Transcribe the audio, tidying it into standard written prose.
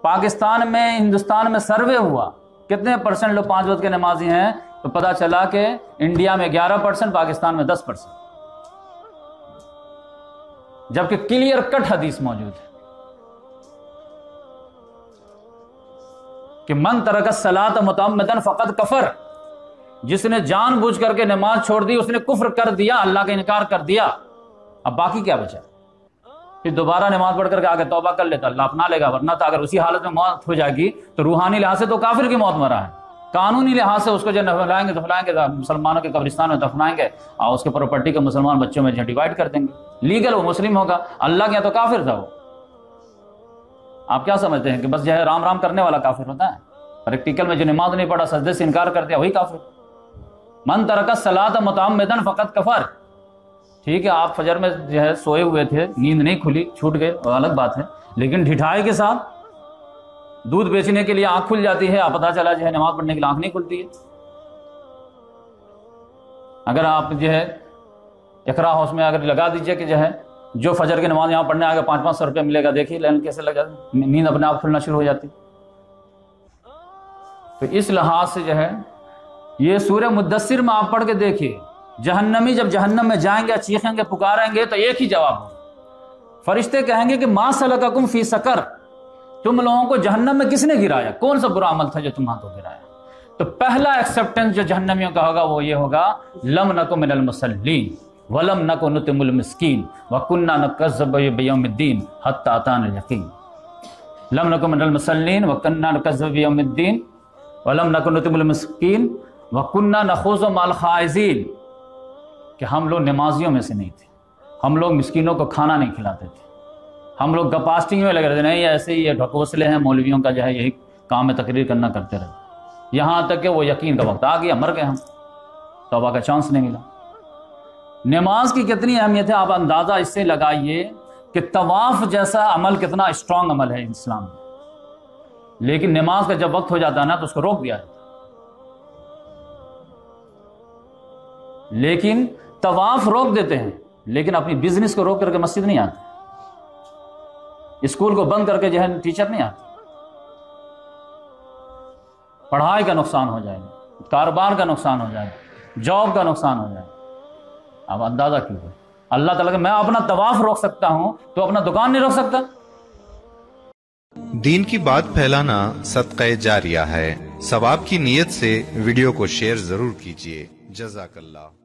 پاکستان میں ہندوستان میں سروے ہوا کتنے پرسنٹ لوگ 5 وقت کے نمازی ہیں، تو پتا چلا کہ انڈیا میں 11%، پاکستان میں 10%، جبکہ کلیئر کٹ حدیث موجود ہے کہ من ترک الصلاۃ متعمدا فقد کفر، جس نے جان بوجھ کر کے نماز چھوڑ دی اس نے کفر کر دیا، اللہ کا انکار کر دیا۔ اب باقی کیا بچا؟ پھر دوبارہ نماز پڑھ کر کے آگے توبہ کر لیتا، اللہ اپنا لے گا، ورنہ تو اگر اسی حالت میں موت ہو جائے گی تو روحانی لحاظ سے تو کافر کی موت مرا ہے، قانونی لحاظ سے اس کو جو دفنائیں گے مسلمانوں کے قبرستان میں دفنائیں گے اور اس کے پراپرٹی کو مسلمان بچوں میں ڈیوائڈ کر دیں گے، لیگل وہ مسلم ہوگا، اللہ کے یہاں تو کافر تھا وہ۔ آپ کیا سمجھتے ہیں کہ بس جو ہے رام رام کرنے والا کافر ہوتا ہے؟ پریکٹیکل میں جو نماز نہیں پڑھا، سجدے سے انکار کر دیا، وہی کافر۔ من ترک الصلاۃ متعمدا فقد کفر۔ ٹھیک ہے آپ فجر میں جو ہے سوئے ہوئے تھے، نیند نہیں کھلی، چھوٹ گئے، وہ الگ بات ہے، لیکن ڈھٹائی کے ساتھ دودھ بیچنے کے لیے آنکھ کھل جاتی ہے، آپ پتہ چلا جو ہے نماز پڑھنے کے لیے آنکھ نہیں کھلتی ہے۔ اگر آپ جو ہے اقرا ہاؤس میں اگر لگا دیجئے کہ جو ہے جو فجر کی نماز یہاں پڑھنے آگے 500 روپے ملے گا، دیکھیے لائن کیسے لگ جاتی، نیند اپنے آپ کھلنا شروع ہو جاتی۔ تو اس لحاظ سے جو ہے یہ سورہ مدثر میں آپ پڑھ کے دیکھیے، جہنمی جب جہنم میں جائیں گے، چیخیں گے، پکاریں گے تو ایک ہی جواب ہوگا، فرشتے کہیں گے کہ ما سلککم فی سقر، تم لوگوں کو جہنم میں کس نے گرایا، کون سا برا عمل تھا جو تم ہاتھوں گرایا؟ تو پہلا ایکسیپٹنس جو جہنمیوں کا ہوگا وہ یہ ہوگا، لم نک من المصلین ولم نک نطعم المسکین وکنا نکذب بیوم الدین حتی اتانا الیقین۔ لم نک من المصلین وکنا نکذب بیوم الدین ولم نک نطعم المسکین وکنا نخوض مع الخائضین، کہ ہم لوگ نمازیوں میں سے نہیں تھے، ہم لوگ مسکینوں کو کھانا نہیں کھلاتے تھے، ہم لوگ گپاسٹنگ میں لگے رہتے، نہیں ایسے ہی یہ ڈھکوسلے ہیں مولویوں کا، جو ہے یہی کام ہے، تقریر کرنا کرتے رہے، یہاں تک کہ وہ یقین کا وقت آ گیا، مر گئے ہم، توبہ کا چانس نہیں ملا۔ نماز کی کتنی اہمیت ہے آپ اندازہ اس سے لگائیے کہ طواف جیسا عمل کتنا اسٹرانگ عمل ہے اسلام میں، لیکن نماز کا جب وقت ہو جاتا ہے نا تو اس کو روک دیا جاتا ہے۔ لیکن طواف روک دیتے ہیں، لیکن اپنی بزنس کو روک کر کے مسجد نہیں آتے، اسکول کو بند کر کے جو ہے ٹیچر نہیں آتے، پڑھائی کا نقصان ہو جائے گا، کاروبار کا نقصان ہو جائے گا، جاب کا نقصان ہو جائے گا۔ آپ اندازہ کیجیے، اللہ تعالیٰ کہ میں اپنا طواف روک سکتا ہوں تو اپنا دکان نہیں روک سکتا؟ دین کی بات پھیلانا صدقہ جاریہ ہے، ثواب کی نیت سے ویڈیو کو شیئر ضرور کیجیے۔ جزاک اللہ۔